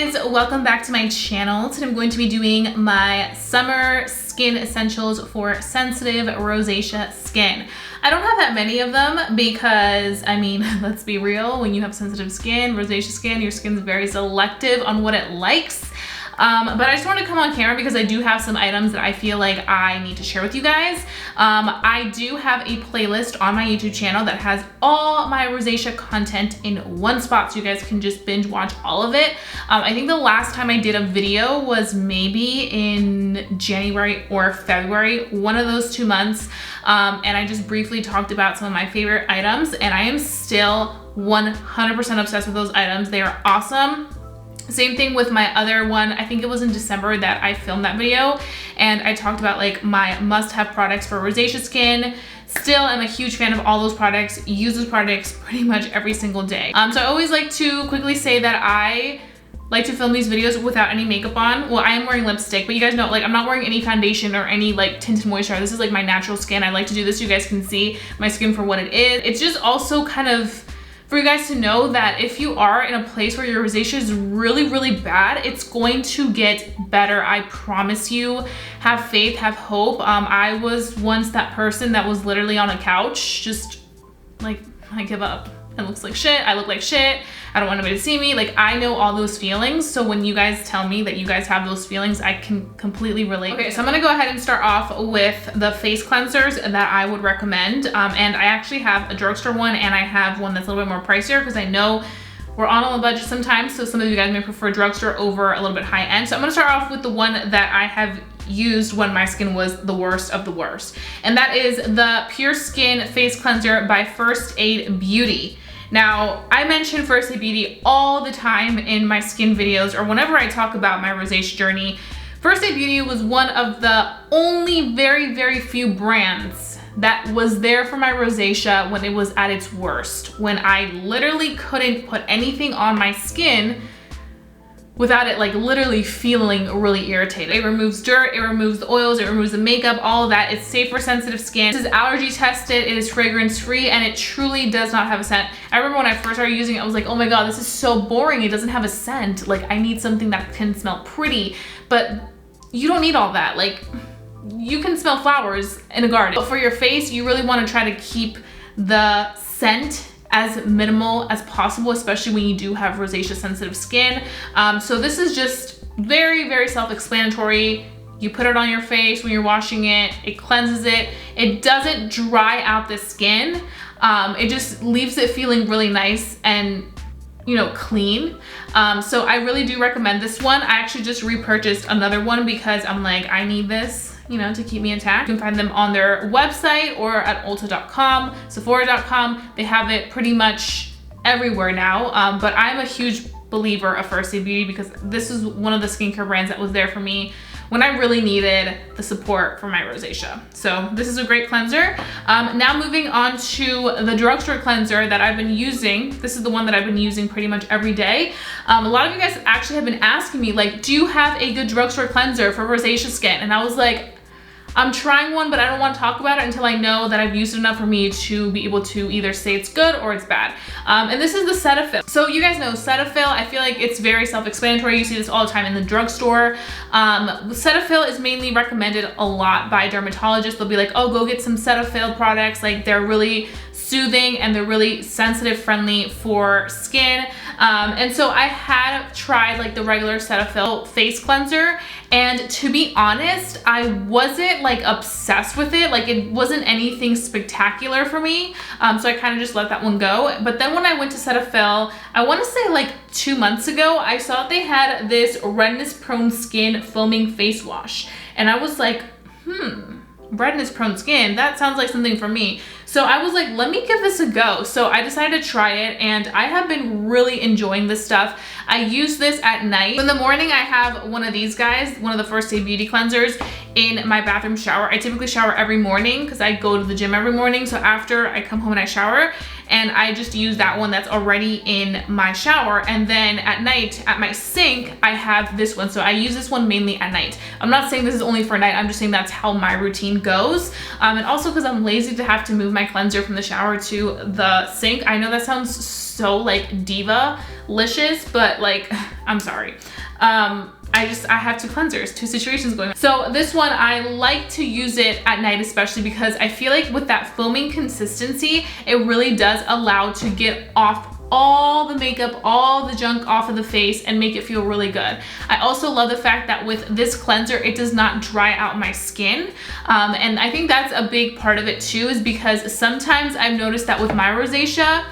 guys, welcome back to my channel. Today I'm going to be doing my summer skin essentials for sensitive rosacea skin. I don't have that many of them because, I mean, let's be real, when you have sensitive skin, rosacea skin, your skin's very selective on what it likes. But I just want to come on camera because I do have some items that I feel like I need to share with you guys. I do have a playlist on my YouTube channel that has all my rosacea content in one spot, so you guys can just binge watch all of it. I think the last time I did a video was maybe in January or February, one of those 2 months. And I just briefly talked about some of my favorite items, and I am still 100% obsessed with those items. They are awesome. Same thing with my other one. I think it was in December that I filmed that video and I talked about like my must-have products for rosacea skin. Still am a huge fan of all those products, use those products pretty much every single day. So I always like to quickly say that I like to film these videos without any makeup on. Well, I am wearing lipstick, but you guys know, like, I'm not wearing any foundation or any like tinted moisturizer. This is like my natural skin. I like to do this so you guys can see my skin for what it is. It's just also kind of for you guys to know that if you are in a place where your rosacea is really, really bad, it's going to get better. I promise you. Have faith, have hope. I was once that person that was literally on a couch, just like, I give up. It looks like shit. I look like shit. I don't want anybody to see me. Like, I know all those feelings. So when you guys tell me that you guys have those feelings, I can completely relate. Okay, so I'm gonna go ahead and start off with the face cleansers that I would recommend. And I actually have a drugstore one and I have one that's a little bit more pricier because I know we're on a budget sometimes. So some of you guys may prefer drugstore over a little bit high end. So I'm gonna start off with the one that I have used when my skin was the worst of the worst. And that is the Pure Skin Face Cleanser by First Aid Beauty. Now, I mention First Aid Beauty all the time in my skin videos or whenever I talk about my rosacea journey. First Aid Beauty was one of the only very, very few brands that was there for my rosacea when it was at its worst, when I literally couldn't put anything on my skin without it like literally feeling really irritated. It removes dirt, it removes the oils, it removes the makeup, all of that. It's safe for sensitive skin. This is allergy tested, it is fragrance free, and it truly does not have a scent. I remember when I first started using it, I was like, oh my God, this is so boring. It doesn't have a scent. Like, I need something that can smell pretty, but you don't need all that. Like, you can smell flowers in a garden. But for your face, you really wanna try to keep the scent as minimal as possible, especially when you do have rosacea sensitive skin. So this is just very, very self-explanatory. You put it on your face when you're washing it, it cleanses it. It doesn't dry out the skin. It just leaves it feeling really nice and, you know, clean. So I really do recommend this one. I actually just repurchased another one because I'm like, I need this, you know, to keep me intact. You can find them on their website or at Ulta.com, Sephora.com. They have it pretty much everywhere now. But I'm a huge believer of First Aid Beauty because this is one of the skincare brands that was there for me when I really needed the support for my rosacea. So this is a great cleanser. Now moving on to the drugstore cleanser that I've been using. This is the one that I've been using pretty much every day. A lot of you guys actually have been asking me, like, do you have a good drugstore cleanser for rosacea skin? And I was like, I'm trying one, but I don't want to talk about it until I know that I've used it enough for me to be able to either say it's good or it's bad. And this is the Cetaphil. So you guys know Cetaphil, I feel like it's very self-explanatory. You see this all the time in the drugstore. Cetaphil is mainly recommended a lot by dermatologists. They'll be like, oh, go get some Cetaphil products. Like, they're really soothing and they're really sensitive friendly for skin. And so I had tried like the regular Cetaphil face cleanser, and to be honest, I wasn't like obsessed with it. Like, it wasn't anything spectacular for me. So I kind of just let that one go. But then when I went to Cetaphil, I want to say like 2 months ago, I saw that they had this redness prone skin foaming face wash. And I was like, redness prone skin, that sounds like something for me. So I was like, let me give this a go. So I decided to try it and I have been really enjoying this stuff. I use this at night. In the morning, I have one of these guys, one of the First Aid Beauty cleansers in my bathroom shower. I typically shower every morning because I go to the gym every morning. So after I come home and I shower, and I just use that one that's already in my shower. And then at night at my sink, I have this one. So I use this one mainly at night. I'm not saying this is only for night, I'm just saying that's how my routine goes. And also because I'm lazy to have to move my cleanser from the shower to the sink. I know that sounds so like diva-licious, but like, I'm sorry. I have two cleansers, two situations going on. So this one, I like to use it at night, especially because I feel like with that foaming consistency, it really does allow to get off all the makeup, all the junk off of the face and make it feel really good. I also love the fact that with this cleanser, it does not dry out my skin. And I think that's a big part of it too, is because sometimes I've noticed that with my rosacea,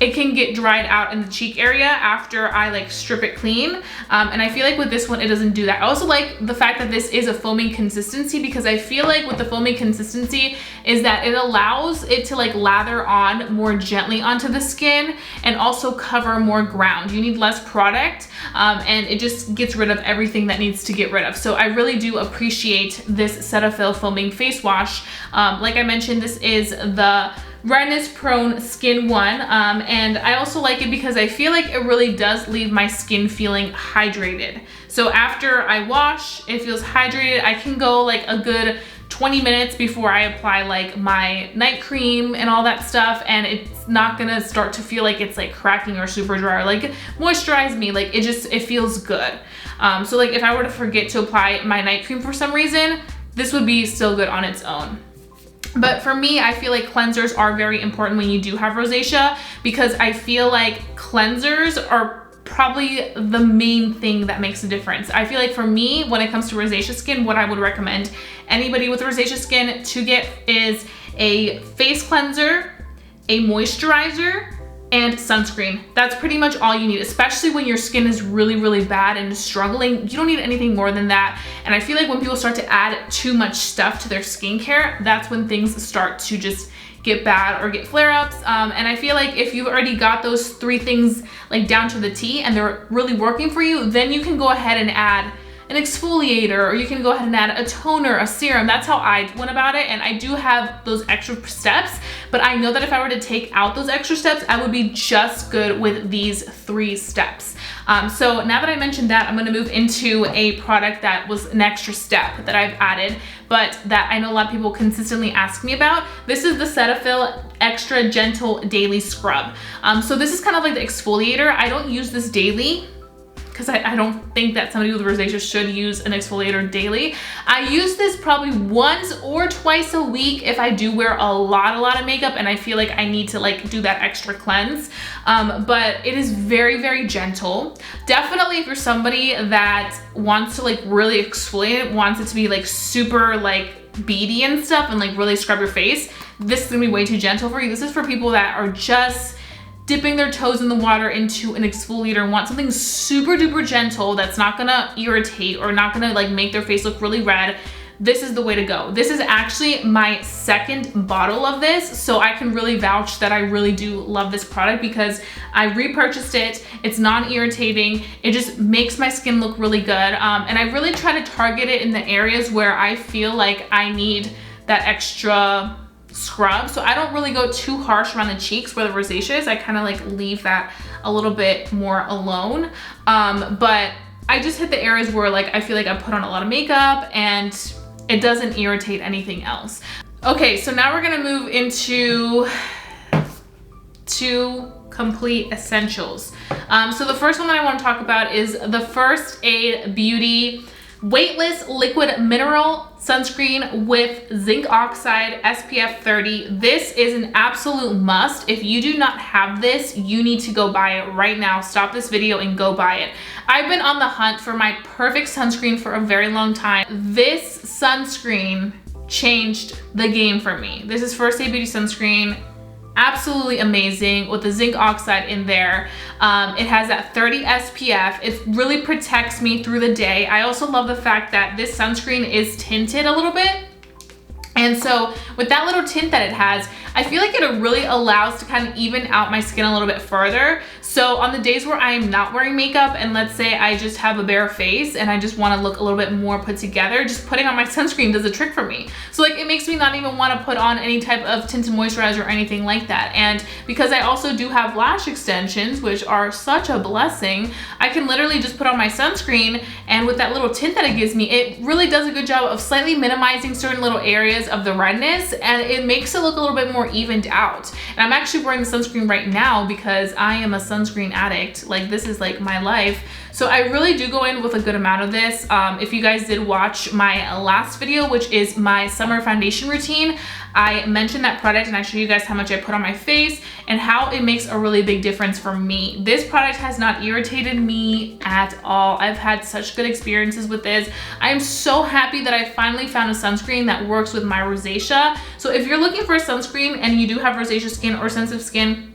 it can get dried out in the cheek area after I like strip it clean. And I feel like with this one, it doesn't do that. I also like the fact that this is a foaming consistency, because I feel like with the foaming consistency is that it allows it to like lather on more gently onto the skin and also cover more ground. You need less product and it just gets rid of everything that needs to get rid of. So I really do appreciate this Cetaphil foaming face wash. Like I mentioned, this is the redness prone skin one, and I also like it because I feel like it really does leave my skin feeling hydrated. So after I wash, it feels hydrated. I can go like a good 20 minutes before I apply like my night cream and all that stuff, and it's not gonna start to feel like it's like cracking or super dry or like moisturize me. Like it feels good. So like if I were to forget to apply my night cream for some reason, this would be still good on its own. But for me, I feel like cleansers are very important when you do have rosacea, because I feel like cleansers are probably the main thing that makes a difference. I feel like for me, when it comes to rosacea skin, what I would recommend anybody with rosacea skin to get is a face cleanser, a moisturizer, and sunscreen. That's pretty much all you need, especially when your skin is really, really bad and struggling. You don't need anything more than that. And I feel like when people start to add too much stuff to their skincare, that's when things start to just get bad or get flare-ups. And I feel like if you've already got those three things like down to the T and they're really working for you, then you can go ahead and add an exfoliator, or you can go ahead and add a toner, a serum. That's how I went about it. And I do have those extra steps, but I know that if I were to take out those extra steps, I would be just good with these 3 steps. So now that I mentioned that, I'm gonna move into a product that was an extra step that I've added, but that I know a lot of people consistently ask me about. This is the Cetaphil Extra Gentle Daily Scrub. So this is kind of like the exfoliator. I don't use this daily, because I don't think that somebody with rosacea should use an exfoliator daily. I use this probably once or twice a week if I do wear a lot of makeup and I feel like I need to like do that extra cleanse. But it is very, very gentle. Definitely if you're somebody that wants to like really exfoliate, wants it to be like super like beady and stuff and like really scrub your face, this is gonna be way too gentle for you. This is for people that are just dipping their toes in the water into an exfoliator and want something super duper gentle that's not gonna irritate or not gonna like make their face look really red. This is the way to go. This is actually my 2nd bottle of this, so I can really vouch that I really do love this product because I repurchased it. It's non-irritating. It just makes my skin look really good. And I really try to target it in the areas where I feel like I need that extra scrub. So I don't really go too harsh around the cheeks where the rosacea is. I kind of like leave that a little bit more alone. But I just hit the areas where like I feel like I put on a lot of makeup and it doesn't irritate anything else. Okay, so now we're gonna move into 2 complete essentials. So the first one that I want to talk about is the First Aid Beauty Weightless Liquid Mineral Sunscreen with Zinc Oxide SPF 30. This is an absolute must. If you do not have this, you need to go buy it right now. Stop this video and go buy it. I've been on the hunt for my perfect sunscreen for a very long time. This sunscreen changed the game for me. This is First Aid Beauty sunscreen. Absolutely amazing with the zinc oxide in there. It has that 30 SPF. It really protects me through the day. I also love the fact that this sunscreen is tinted a little bit. And so with that little tint that it has, I feel like it really allows to kind of even out my skin a little bit further. So on the days where I am not wearing makeup, and let's say I just have a bare face and I just want to look a little bit more put together, just putting on my sunscreen does a trick for me. So like it makes me not even want to put on any type of tinted moisturizer or anything like that. And because I also do have lash extensions, which are such a blessing, I can literally just put on my sunscreen, and with that little tint that it gives me, it really does a good job of slightly minimizing certain little areas of the redness, and it makes it look a little bit more evened out. And I'm actually wearing the sunscreen right now because I am a sunscreen addict. Like this is like my life. So I really do go in with a good amount of this. If you guys did watch my last video, which is my summer foundation routine, I mentioned that product and I showed you guys how much I put on my face and how it makes a really big difference for me. This product has not irritated me at all. I've had such good experiences with this. I am so happy that I finally found a sunscreen that works with my rosacea. So if you're looking for a sunscreen and you do have rosacea skin or sensitive skin,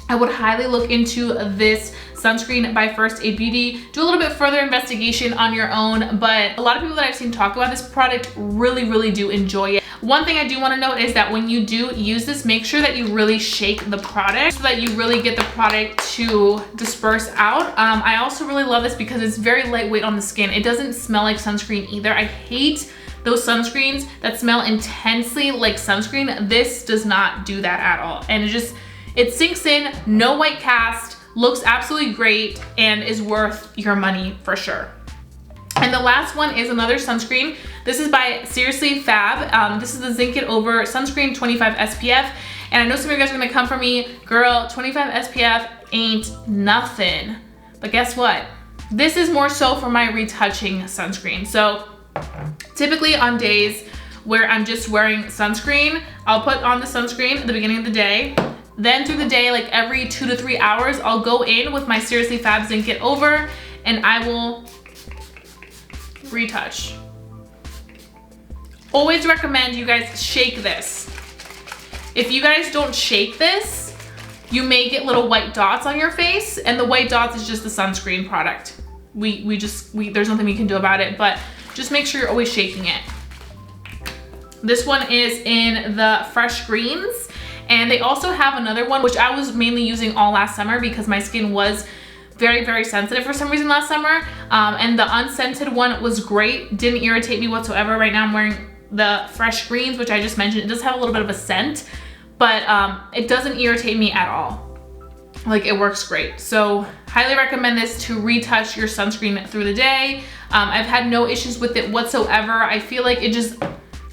I would highly look into this sunscreen by First Aid Beauty. Do a little bit further investigation on your own, but a lot of people that I've seen talk about this product really do enjoy it. One thing I do want to note is that when you do use this, make sure that you really shake the product so that you really get the product to disperse out. I also really love this because it's very lightweight on the skin. It doesn't smell like sunscreen either. I hate those sunscreens that smell intensely like sunscreen. This does not do that at all. And it sinks in, no white cast, looks absolutely great, and is worth your money for sure. And the last one is another sunscreen. This is by Seriously Fab. This is the Zinc It Over Sunscreen 25 SPF. And I know some of you guys are gonna come for me, girl, 25 SPF ain't nothing. But guess what? This is more so for my retouching sunscreen. So typically on days where I'm just wearing sunscreen, I'll put on the sunscreen at the beginning of the day. Then through the day, like every 2 to 3 hours, I'll go in with my Seriously Fab Zinc It Over and I will retouch. Always recommend you guys shake this. If you guys don't shake this, you may get little white dots on your face, and the white dots is just the sunscreen product. There's nothing we can do about it, but just make sure you're always shaking it. This one is in the Fresh Greens. And they also have another one, which I was mainly using all last summer because my skin was very sensitive for some reason last summer. And the Unscented one was great, didn't irritate me whatsoever. Right now I'm wearing the Fresh Greens, which I just mentioned. It does have a little bit of a scent, but it doesn't irritate me at all. Like, it works great. So highly recommend this to retouch your sunscreen through the day. I've had no issues with it whatsoever. I feel like it just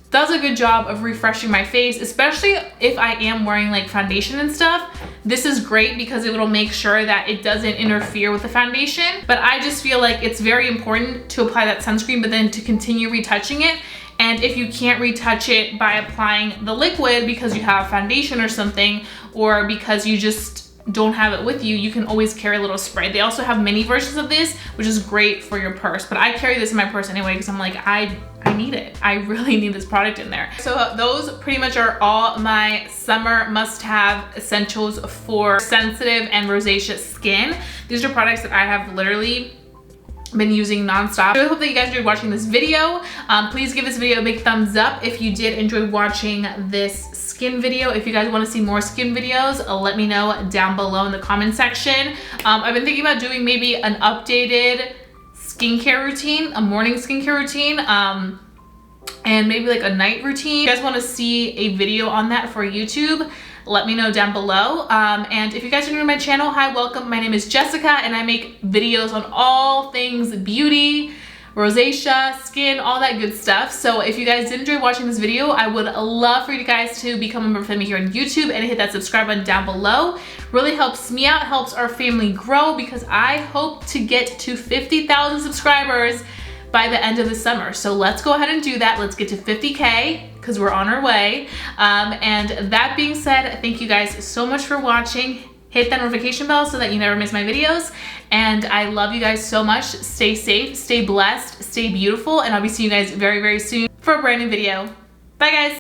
does a good job of refreshing my face, especially if I am wearing like foundation and stuff. This is great because it will make sure that it doesn't interfere with the foundation. But I just feel like it's very important to apply that sunscreen, but then to continue retouching it. And if you can't retouch it by applying the liquid because you have foundation or something, or because you just don't have it with you, you can always carry a little spray. They also have mini versions of this, which is great for your purse. But I carry this in my purse anyway because I'm like, I need it. I really need this product in there. So those pretty much are all my summer must-have essentials for sensitive and rosacea skin. These are products that I have literally been using nonstop. I really hope that you guys enjoyed watching this video. Please give this video a big thumbs up if you did enjoy watching this skin video. If you guys want to see more skin videos, let me know down below in the comment section. I've been thinking about doing maybe an updated skincare routine, a morning skincare routine, and maybe like a night routine. If you guys want to see a video on that for YouTube, let me know down below. And if you guys are new to my channel, hi, welcome. My name is Jessica and I make videos on all things beauty, rosacea, skin, all that good stuff. So if you guys did enjoy watching this video, I would love for you guys to become a member of me here on YouTube and hit that subscribe button down below. Really helps me out, helps our family grow, because I hope to get to 50,000 subscribers by the end of the summer. So let's go ahead and do that. Let's get to 50K because we're on our way. And that being said, thank you guys so much for watching. Hit that notification bell so that you never miss my videos. And I love you guys so much. Stay safe, stay blessed, stay beautiful, and I'll be seeing you guys very soon for a brand new video. Bye guys.